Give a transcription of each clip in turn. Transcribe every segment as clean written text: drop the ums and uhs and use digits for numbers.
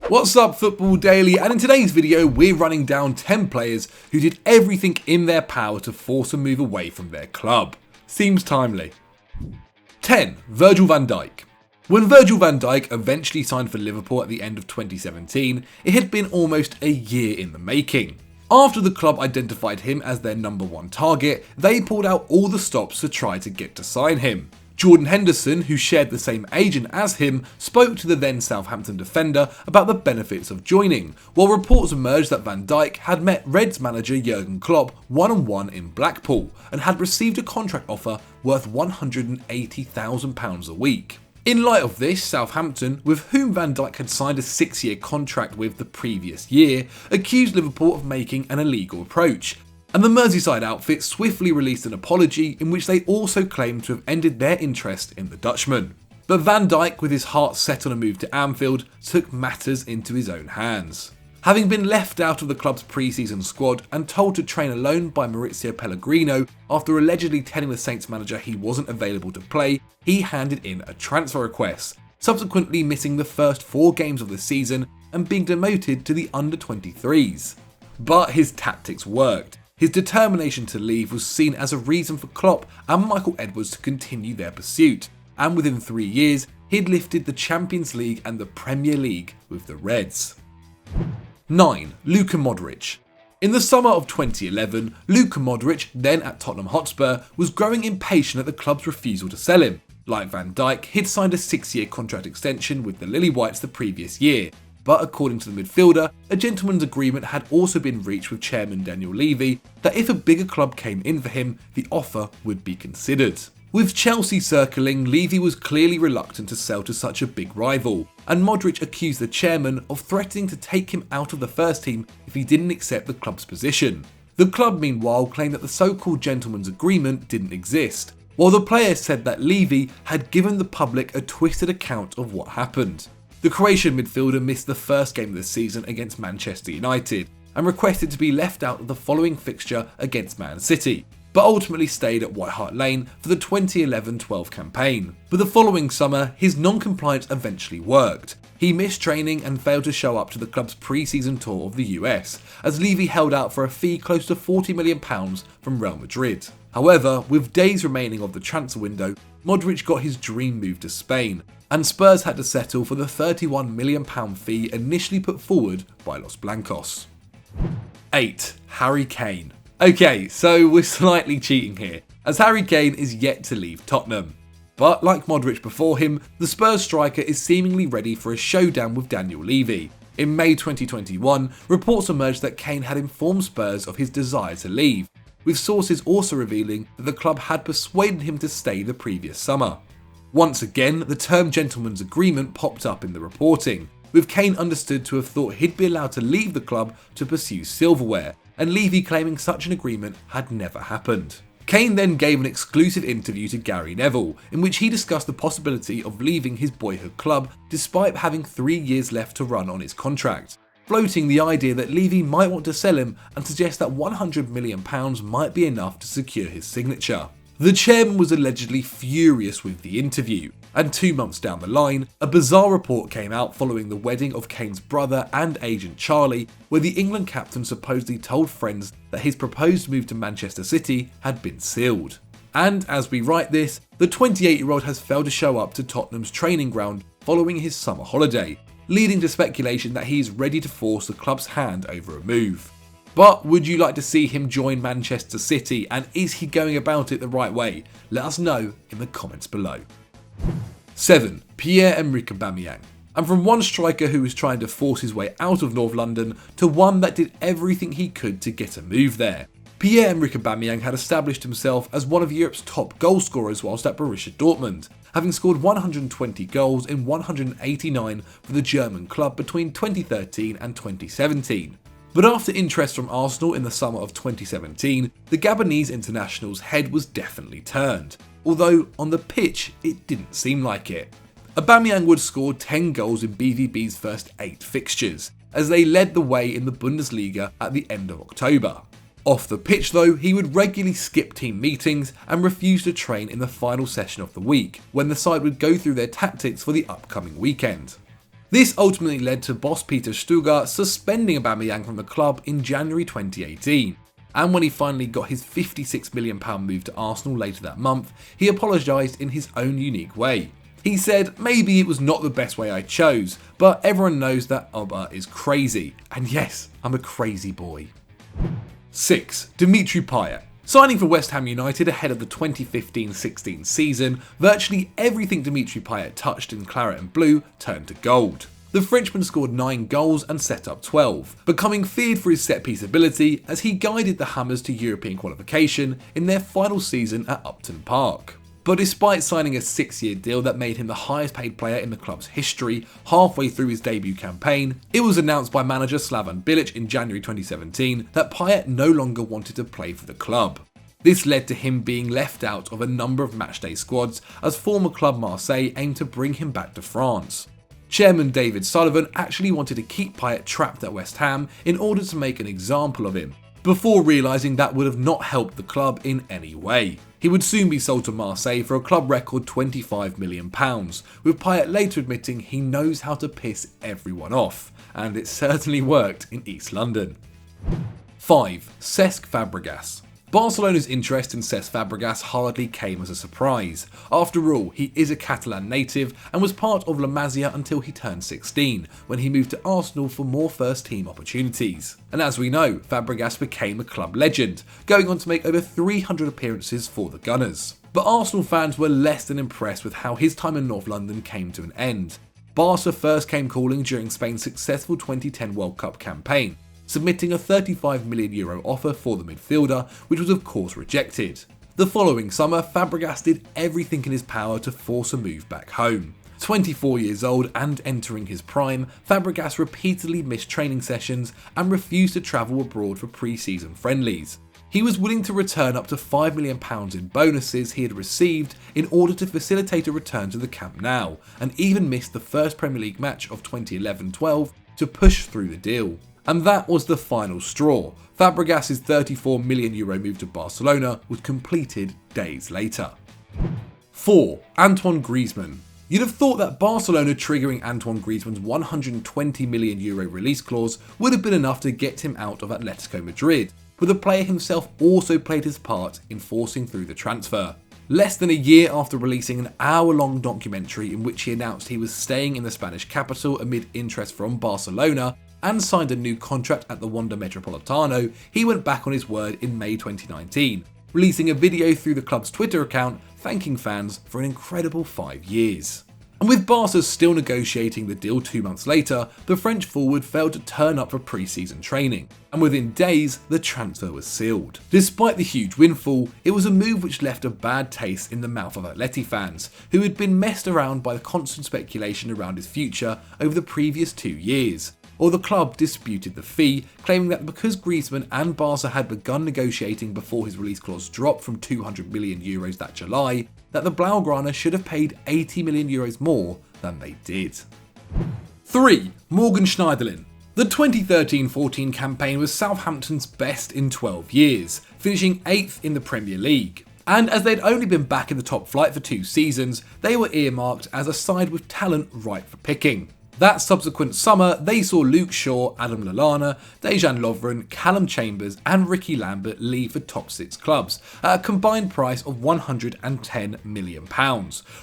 What's up, Football Daily, and in today's video we're running down 10 players who did everything in their power to force a move away from their club. Seems timely. 10. Virgil van Dijk. When Virgil van Dijk eventually signed for Liverpool at the end of 2017, it had been almost a year in the making. After the club identified him as their #1 target, they pulled out all the stops to try to get to sign him. Jordan Henderson, who shared the same agent as him, spoke to the then Southampton defender about the benefits of joining, while reports emerged that Van Dijk had met Reds manager Jurgen Klopp one-on-one in Blackpool and had received a contract offer worth £180,000 a week. In light of this, Southampton, with whom Van Dijk had signed a 6-year contract with the previous year, accused Liverpool of making an illegal approach, and the Merseyside outfit swiftly released an apology in which they also claimed to have ended their interest in the Dutchman. But Van Dijk, with his heart set on a move to Anfield, took matters into his own hands. Having been left out of the club's pre-season squad and told to train alone by Maurizio Pellegrino after allegedly telling the Saints manager he wasn't available to play, he handed in a transfer request, subsequently missing the first 4 games of the season and being demoted to the under-23s. But his tactics worked. His determination to leave was seen as a reason for Klopp and Michael Edwards to continue their pursuit, and within 3 years, he'd lifted the Champions League and the Premier League with the Reds. 9. Luka Modric. In the summer of 2011, Luka Modric, then at Tottenham Hotspur, was growing impatient at the club's refusal to sell him. Like Van Dijk, he'd signed a 6-year contract extension with the Lily Whites the previous year, but according to the midfielder, a gentleman's agreement had also been reached with chairman Daniel Levy that if a bigger club came in for him, the offer would be considered. With Chelsea circling, Levy was clearly reluctant to sell to such a big rival, and Modric accused the chairman of threatening to take him out of the first team if he didn't accept the club's position. The club meanwhile claimed that the so-called gentleman's agreement didn't exist, while the player said that Levy had given the public a twisted account of what happened. The Croatian midfielder missed the first game of the season against Manchester United and requested to be left out of the following fixture against Man City, but ultimately stayed at White Hart Lane for the 2011-12 campaign. But the following summer, his non-compliance eventually worked. He missed training and failed to show up to the club's pre-season tour of the US, as Levy held out for a fee close to £40 million from Real Madrid. However, with days remaining of the transfer window, Modric got his dream move to Spain, and Spurs had to settle for the £31 million fee initially put forward by Los Blancos. 8. Harry Kane. Okay, so we're slightly cheating here, as Harry Kane is yet to leave Tottenham. But like Modric before him, the Spurs striker is seemingly ready for a showdown with Daniel Levy. In May 2021, reports emerged that Kane had informed Spurs of his desire to leave, with sources also revealing that the club had persuaded him to stay the previous summer. Once again, the term gentleman's agreement popped up in the reporting, with Kane understood to have thought he'd be allowed to leave the club to pursue silverware, and Levy claiming such an agreement had never happened. Kane then gave an exclusive interview to Gary Neville, in which he discussed the possibility of leaving his boyhood club despite having 3 years left to run on his contract, floating the idea that Levy might want to sell him and suggest that £100 million might be enough to secure his signature. The chairman was allegedly furious with the interview, and 2 months down the line, a bizarre report came out following the wedding of Kane's brother and agent Charlie, where the England captain supposedly told friends that his proposed move to Manchester City had been sealed. And as we write this, the 28-year-old has failed to show up to Tottenham's training ground following his summer holiday, leading to speculation that he is ready to force the club's hand over a move. But would you like to see him join Manchester City, and is he going about it the right way? Let us know in the comments below. 7. Pierre-Emerick Aubameyang. And from one striker who was trying to force his way out of North London to one that did everything he could to get a move there. Pierre-Emerick Aubameyang had established himself as one of Europe's top goal scorers whilst at Borussia Dortmund, having scored 120 goals in 189 for the German club between 2013 and 2017. But after interest from Arsenal in the summer of 2017, the Gabonese international's head was definitely turned, although on the pitch it didn't seem like it. Aubameyang would score 10 goals in BVB's first 8 fixtures, as they led the way in the Bundesliga at the end of October. Off the pitch though, he would regularly skip team meetings and refuse to train in the final session of the week, when the side would go through their tactics for the upcoming weekend. This ultimately led to boss Peter Stöger suspending Aubameyang from the club in January 2018. And when he finally got his £56 million move to Arsenal later that month, he apologised in his own unique way. He said, "Maybe it was not the best way I chose, but everyone knows that Oba is crazy. And yes, I'm a crazy boy." 6. Dimitri Payet. Signing for West Ham United ahead of the 2015-16 season, virtually everything Dimitri Payet touched in claret and blue turned to gold. The Frenchman scored 9 goals and set up 12, becoming feared for his set-piece ability as he guided the Hammers to European qualification in their final season at Upton Park. But despite signing a 6-year deal that made him the highest paid player in the club's history halfway through his debut campaign, it was announced by manager Slaven Bilic in January 2017 that Payet no longer wanted to play for the club. This led to him being left out of a number of matchday squads as former club Marseille aimed to bring him back to France. Chairman David Sullivan actually wanted to keep Payet trapped at West Ham in order to make an example of him, before realising that would have not helped the club in any way. He would soon be sold to Marseille for a club record £25 million, with Payet later admitting he knows how to piss everyone off, and it certainly worked in East London. 5. Cesc Fàbregas. Barcelona's interest in Cesc Fàbregas hardly came as a surprise. After all, he is a Catalan native and was part of La Masia until he turned 16, when he moved to Arsenal for more first-team opportunities. And as we know, Fàbregas became a club legend, going on to make over 300 appearances for the Gunners. But Arsenal fans were less than impressed with how his time in North London came to an end. Barca first came calling during Spain's successful 2010 World Cup campaign, submitting a €35 million offer for the midfielder, which was of course rejected. The following summer, Fàbregas did everything in his power to force a move back home. 24 years old and entering his prime, Fàbregas repeatedly missed training sessions and refused to travel abroad for pre-season friendlies. He was willing to return up to £5 million in bonuses he had received in order to facilitate a return to the Camp Nou, and even missed the first Premier League match of 2011-12 to push through the deal. And that was the final straw. Fàbregas' €34 million move to Barcelona was completed days later. 4. Antoine Griezmann. You'd have thought that Barcelona triggering Antoine Griezmann's €120 million release clause would have been enough to get him out of Atletico Madrid, but the player himself also played his part in forcing through the transfer. Less than a year after releasing an hour-long documentary in which he announced he was staying in the Spanish capital amid interest from Barcelona, and signed a new contract at the Wanda Metropolitano, he went back on his word in May 2019, releasing a video through the club's Twitter account thanking fans for an incredible 5 years. And with Barca still negotiating the deal 2 months later, the French forward failed to turn up for pre-season training, and within days the transfer was sealed. Despite the huge windfall, it was a move which left a bad taste in the mouth of Atleti fans, who had been messed around by the constant speculation around his future over the previous 2 years. Or the club disputed the fee, claiming that because Griezmann and Barca had begun negotiating before his release clause dropped from €200 million that July, that the Blaugrana should have paid €80 million more than they did. 3. Morgan Schneiderlin. The 2013-14 campaign was Southampton's best in 12 years, finishing 8th in the Premier League. And as they'd only been back in the top flight for 2 seasons, they were earmarked as a side with talent ripe for picking. That subsequent summer, they saw Luke Shaw, Adam Lallana, Dejan Lovren, Callum Chambers and Ricky Lambert leave for top 6 clubs at a combined price of £110 million,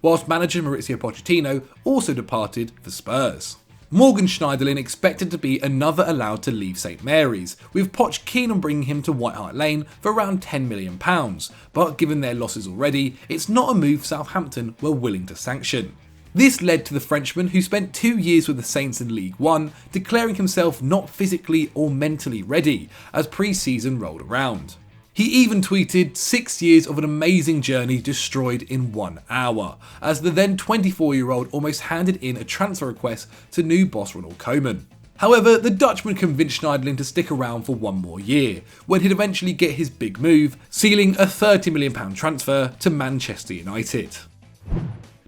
whilst manager Mauricio Pochettino also departed for Spurs. Morgan Schneiderlin expected to be another allowed to leave St Mary's, with Poch keen on bringing him to White Hart Lane for around £10 million, but given their losses already, it's not a move Southampton were willing to sanction. This led to the Frenchman, who spent 2 years with the Saints in League One, declaring himself not physically or mentally ready as pre-season rolled around. He even tweeted 6 years of an amazing journey destroyed in 1 hour, as the then 24-year-old almost handed in a transfer request to new boss Ronald Koeman. However, the Dutchman convinced Schneiderlin to stick around for 1 more year, when he'd eventually get his big move, sealing a £30 million transfer to Manchester United.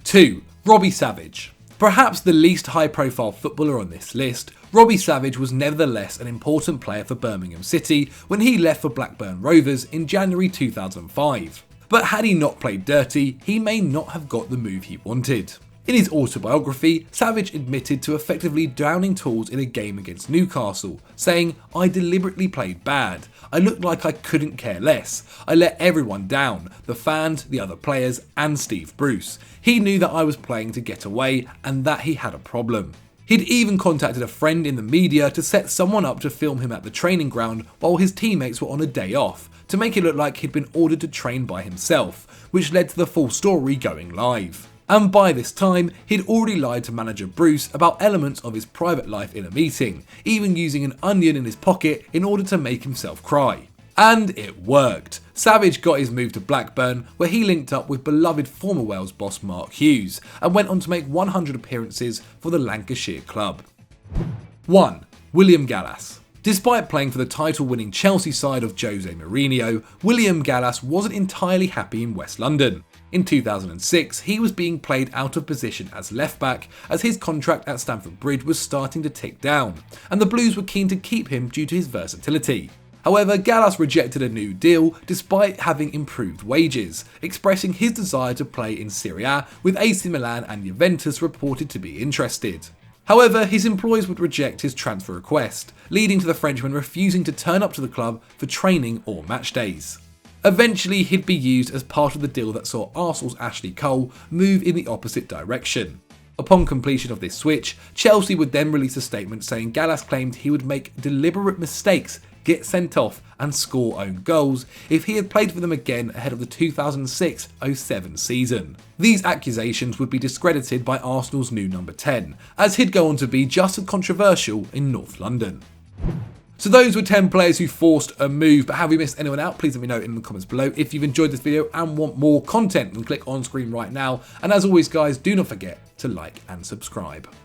2. Robbie Savage. Perhaps the least high-profile footballer on this list, Robbie Savage was nevertheless an important player for Birmingham City when he left for Blackburn Rovers in January 2005. But had he not played dirty, he may not have got the move he wanted. In his autobiography, Savage admitted to effectively downing tools in a game against Newcastle, saying, "I deliberately played bad. I looked like I couldn't care less. I let everyone down, the fans, the other players, and Steve Bruce. He knew that I was playing to get away and that he had a problem." He'd even contacted a friend in the media to set someone up to film him at the training ground while his teammates were on a day off, to make it look like he'd been ordered to train by himself, which led to the full story going live. And by this time, he'd already lied to manager Bruce about elements of his private life in a meeting, even using an onion in his pocket in order to make himself cry. And it worked. Savage got his move to Blackburn, where he linked up with beloved former Wales boss Mark Hughes, and went on to make 100 appearances for the Lancashire club. 1. William Gallas. Despite playing for the title-winning Chelsea side of Jose Mourinho, William Gallas wasn't entirely happy in West London. In 2006, he was being played out of position as left-back, as his contract at Stamford Bridge was starting to tick down, and the Blues were keen to keep him due to his versatility. However, Gallas rejected a new deal despite having improved wages, expressing his desire to play in Serie A, with AC Milan and Juventus reported to be interested. However, his employers would reject his transfer request, leading to the Frenchman refusing to turn up to the club for training or match days. Eventually, he'd be used as part of the deal that saw Arsenal's Ashley Cole move in the opposite direction. Upon completion of this switch, Chelsea would then release a statement saying Gallas claimed he would make deliberate mistakes, get sent off and score own goals if he had played for them again ahead of the 2006-07 season. These accusations would be discredited by Arsenal's new number 10, as he'd go on to be just as controversial in North London. So those were 10 players who forced a move, but have we missed anyone out? Please let me know in the comments below. If you've enjoyed this video and want more content, then click on screen right now. And as always guys, do not forget to like and subscribe.